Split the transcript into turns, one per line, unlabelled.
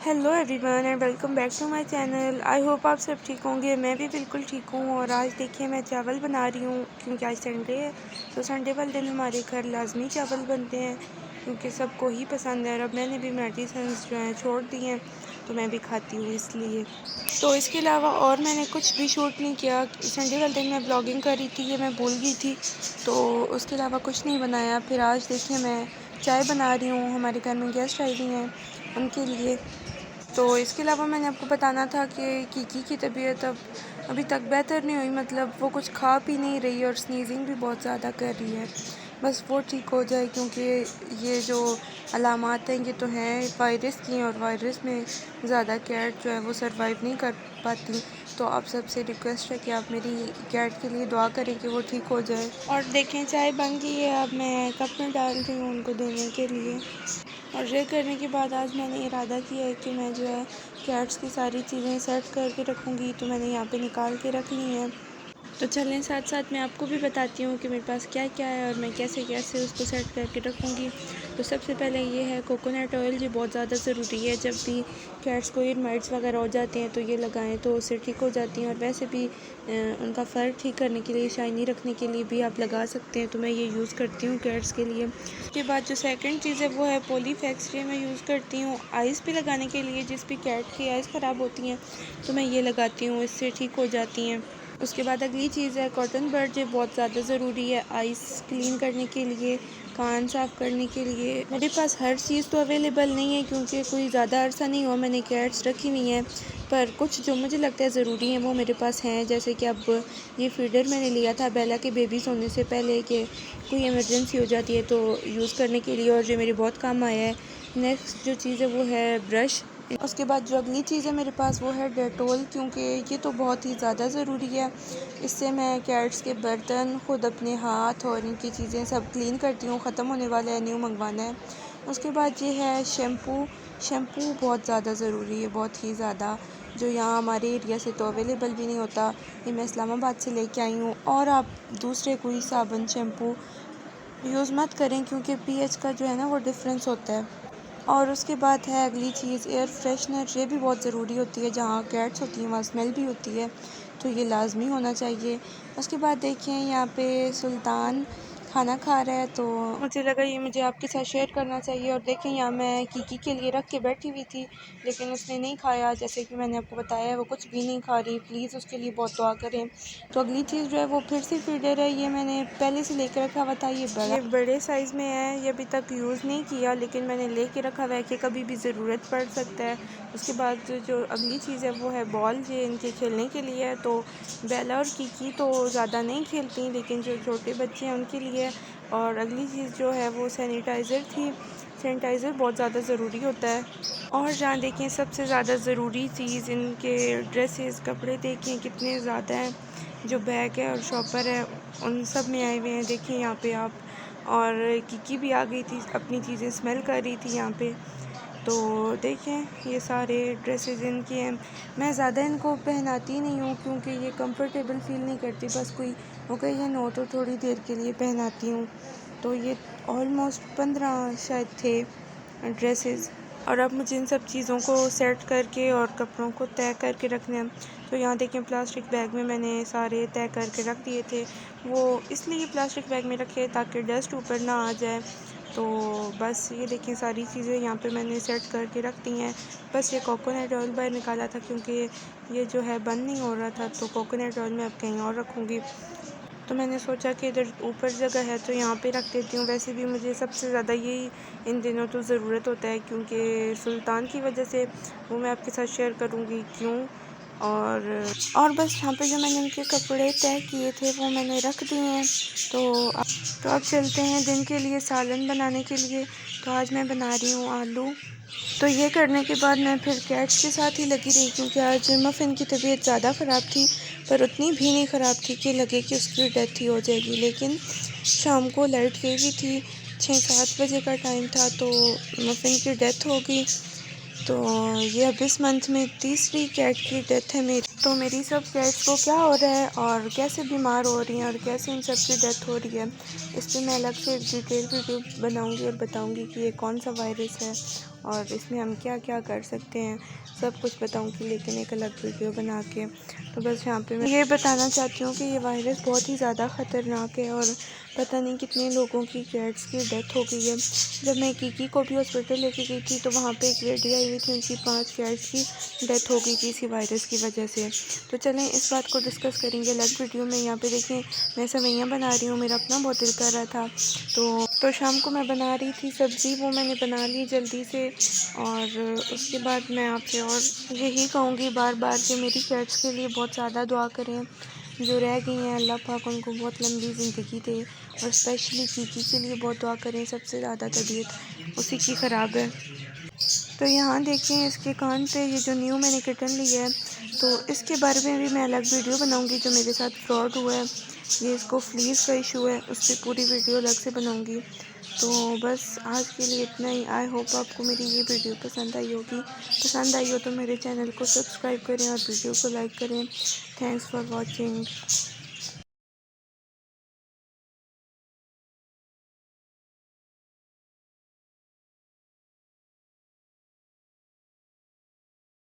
Hello everyone and welcome back to my channel. I hope आप सब ठीक होंगे। मैं भी बिल्कुल ठीक हूँ। और आज देखिए मैं चावल बना रही हूँ क्योंकि आज संडे है। तो संडे वाले दिन हमारे घर लाजमी चावल बनते हैं क्योंकि सबको ही पसंद है। और अब मैंने भी मेडिसिन्स जो हैं छोड़ दी हैं तो मैं भी खाती हूँ इसलिए। तो इसके अलावा और मैंने कुछ भी शूट नहीं किया। संडे वाले दिन मैं ब्लॉगिंग कर रही थी, ये मैं भूल गई थी, तो उसके अलावा कुछ नहीं बनाया। फिर आज देखिए मैं चाय बना रही हूँ, हमारे घर में गेस्ट आई हुई हैं उनके लिए। तो इसके अलावा मैंने आपको बताना था कि कीकी की तबीयत अब अभी तक बेहतर नहीं हुई, मतलब वो कुछ खा पी नहीं रही और स्नीजिंग भी बहुत ज़्यादा कर रही है। बस वो ठीक हो जाए क्योंकि ये जो अलामात हैं ये तो हैं वायरस की, और वायरस में ज़्यादा कैट जो है वो सरवाइव नहीं कर पाती। तो आप सबसे रिक्वेस्ट है कि आप मेरी कैट के लिए दुआ करें कि वो ठीक हो जाए। और देखें चाय बन गई है, अब मैं कप में डाल रही हूँ उनको देने के लिए। और ये करने के बाद आज मैंने इरादा किया है कि मैं जो है कैट्स की सारी चीज़ें सेट करके रखूँगी। तो मैंने यहाँ पे निकाल के रख ली हैं। तो चलें साथ साथ मैं आपको भी बताती हूँ कि मेरे पास क्या क्या है और मैं कैसे कैसे उसको सेट करके रखूँगी। तो सबसे पहले ये है कोकोनट ऑयल। ये बहुत ज़्यादा ज़रूरी है, जब भी कैट्स को माइट्स वगैरह हो जाते हैं तो ये लगाएं तो उससे ठीक हो जाती हैं। और वैसे भी उनका फ़र ठीक करने के लिए, शाइनी रखने के लिए भी आप लगा सकते हैं। तो मैं ये यूज़ करती हूँ कैट्स के लिए। उसके बाद जो सेकंड चीज़ है वो है पॉलीफैक्स। ये मैं यूज़ करती हूँ आइज़ पे लगाने के लिए। जिस भी कैट की आइज़ ख़राब होती हैं तो मैं ये लगाती हूँ, इससे ठीक हो जाती हैं। उसके बाद अगली चीज़ है कॉटन बड। ये बहुत ज़्यादा ज़रूरी है आइस क्लीन करने के लिए, कान साफ़ करने के लिए। मेरे पास हर चीज़ तो अवेलेबल नहीं है क्योंकि कोई ज़्यादा अरसा नहीं हुआ मैंने कैट्स रखी हुई हैं, पर कुछ जो मुझे लगता है ज़रूरी हैं वो मेरे पास हैं। जैसे कि अब ये फीडर मैंने लिया था बेला के बेबीज़ होने से पहले कि कोई इमरजेंसी हो जाती है तो यूज़ करने के लिए, और ये मेरे बहुत काम आया है। नेक्स्ट जो चीज़ है वो है ब्रश। उसके बाद जो अगली चीज़ है मेरे पास वो है डेटोल, क्योंकि ये तो बहुत ही ज़्यादा ज़रूरी है। इससे मैं कैट्स के बर्तन, ख़ुद अपने हाथ और इनकी चीज़ें सब क्लीन करती हूँ। ख़त्म होने वाला है, न्यू मंगवाना है। उसके बाद ये है शैम्पू। शैम्पू बहुत ज़्यादा ज़रूरी है, बहुत ही ज़्यादा, जो यहाँ हमारे एरिया से तो अवेलेबल भी नहीं होता। ये मैं इस्लामाबाद से लेके आई हूँ। और आप दूसरे कोई साबुन शैम्पू यूज़ मत करें क्योंकि पीएच का जो है ना वो डिफरेंस होता है। और उसके बाद है अगली चीज़ एयर फ्रेशनर। ये भी बहुत ज़रूरी होती है, जहाँ कैट्स होती हैं वहाँ स्मेल भी होती है, तो ये लाजमी होना चाहिए। उसके बाद देखिए यहाँ पे सुल्तान खाना खा रहा है तो मुझे लगा ये मुझे आपके साथ शेयर करना चाहिए। और देखें यहाँ मैं कीकी के लिए रख के बैठी हुई थी लेकिन उसने नहीं खाया, जैसे कि मैंने आपको बताया वो कुछ भी नहीं खा रही। प्लीज़ उसके लिए बहुत दुआ करें। तो अगली चीज़ जो है वो फिर से फीडर है। ये मैंने पहले से लेकर रखा हुआ था, ये बड़े साइज़ में है। ये अभी तक यूज़ नहीं किया लेकिन मैंने लेके रखा हुआ है कि कभी भी ज़रूरत पड़ सकता है। उसके बाद जो अगली चीज़ है वो है बॉल। ये इनके खेलने के लिए है। तो बेला और कीकी तो ज़्यादा नहीं खेलती लेकिन जो छोटे बच्चे हैं उनके लिए। और अगली चीज़ जो है वो सैनिटाइज़र थी। सैनिटाइज़र बहुत ज़्यादा ज़रूरी होता है। और जहाँ देखें सबसे ज़्यादा ज़रूरी चीज़ इनके ड्रेसेस, कपड़े देखें कितने ज़्यादा हैं। जो बैग है और शॉपर है उन सब में आए हुए हैं, देखें यहाँ पे आप। और कीकी भी आ गई थी, अपनी चीज़ें स्मेल कर रही थी यहाँ पे। तो देखें ये सारे ड्रेसेस इनके हैं। मैं ज़्यादा इनको पहनाती नहीं हूँ क्योंकि ये कंफर्टेबल फ़ील नहीं करती। बस कोई ओकेजन हो तो थोड़ी देर के लिए पहनाती हूँ। तो ये ऑलमोस्ट 15 शायद थे ड्रेसेस। और अब मुझे इन सब चीज़ों को सेट करके और कपड़ों को तय करके रखना है। तो यहाँ देखें प्लास्टिक बैग में मैंने सारे तय करके रख दिए थे। वो इसलिए प्लास्टिक बैग में रखे ताकि डस्ट ऊपर ना आ जाए। तो बस ये देखें सारी चीज़ें यहाँ पे मैंने सेट करके रख दी हैं। बस ये कोकोनट ऑयल बाहर निकाला था क्योंकि ये जो है बंद नहीं हो रहा था, तो कोकोनट ऑयल मैं अब कहीं और रखूँगी। तो मैंने सोचा कि इधर ऊपर जगह है तो यहाँ पे रख देती हूँ। वैसे भी मुझे सबसे ज़्यादा यही इन दिनों तो ज़रूरत होता है क्योंकि सुल्तान की वजह से, वो मैं आपके साथ शेयर करूँगी क्यों। और बस यहाँ पे जो मैंने उनके कपड़े तय किए थे वो मैंने रख दिए हैं। तो अब चलते हैं दिन के लिए सालन बनाने के लिए। तो आज मैं बना रही हूँ आलू। तो ये करने के बाद मैं फिर कैट्स के साथ ही लगी रही क्योंकि आज मफ़िन की तबीयत ज़्यादा ख़राब थी, पर उतनी भी नहीं ख़राब थी कि लगे कि उसकी डेथ ही हो जाएगी। लेकिन शाम को लाइट गई हुई थी, 6-7 बजे का टाइम था, तो मफ़िन की डेथ हो गई। तो ये अब इस मंथ में तीसरी कैट की डेथ है मेरी। तो मेरी सब कैट्स को क्या हो रहा है और कैसे बीमार हो रही हैं और कैसे इन सब की डेथ हो रही है, इस पर मैं अलग से एक डिटेल वीडियो बनाऊंगी और बताऊंगी कि ये कौन सा वायरस है और इसमें हम क्या क्या कर सकते हैं सब कुछ बताऊंगी, लेकिन एक अलग वीडियो बना के। तो बस यहाँ पे मैं ये बताना चाहती हूँ कि ये वायरस बहुत ही ज़्यादा ख़तरनाक है और पता नहीं कितने लोगों की कैट्स की डेथ हो गई है। जब मैं कीकी को भी हॉस्पिटल लेके गई थी तो वहाँ पे एक लेडी आई हुई थी, उनकी 5 कैट्स की डेथ हो गई थी इसी वायरस की वजह से। तो चलें इस बात को डिस्कस करेंगे अलग वीडियो में। यहाँ पे देखें मैं सेवइयाँ बना रही हूँ, मेरा अपना बहुत दिल कर रहा था तो शाम को मैं बना रही थी सब्ज़ी, वो मैंने बना ली जल्दी से। और उसके बाद मैं आपसे और यही कहूँगी बार बार कि मेरी कैट्स के लिए बहुत ज़्यादा दुआ करें, जो रह गई हैं अल्लाह पाक उनको बहुत लंबी ज़िंदगी दे। और स्पेशली कीकी के लिए बहुत दुआ करें, सबसे ज़्यादा तबीयत उसी की ख़राब है। तो यहाँ देखें इसके कान पे ये जो न्यू मैंने किटन ली है, तो इसके बारे में भी मैं अलग वीडियो बनाऊंगी। जो मेरे साथ फ्रॉड हुआ है, ये इसको फ्लीज़ का इशू है, उस पर पूरी वीडियो अलग से बनाऊंगी। तो बस आज के लिए इतना ही। आई होप आपको मेरी ये वीडियो पसंद आई होगी। पसंद आई हो तो मेरे चैनल को सब्सक्राइब करें और वीडियो को लाइक करें। Thanks for watching.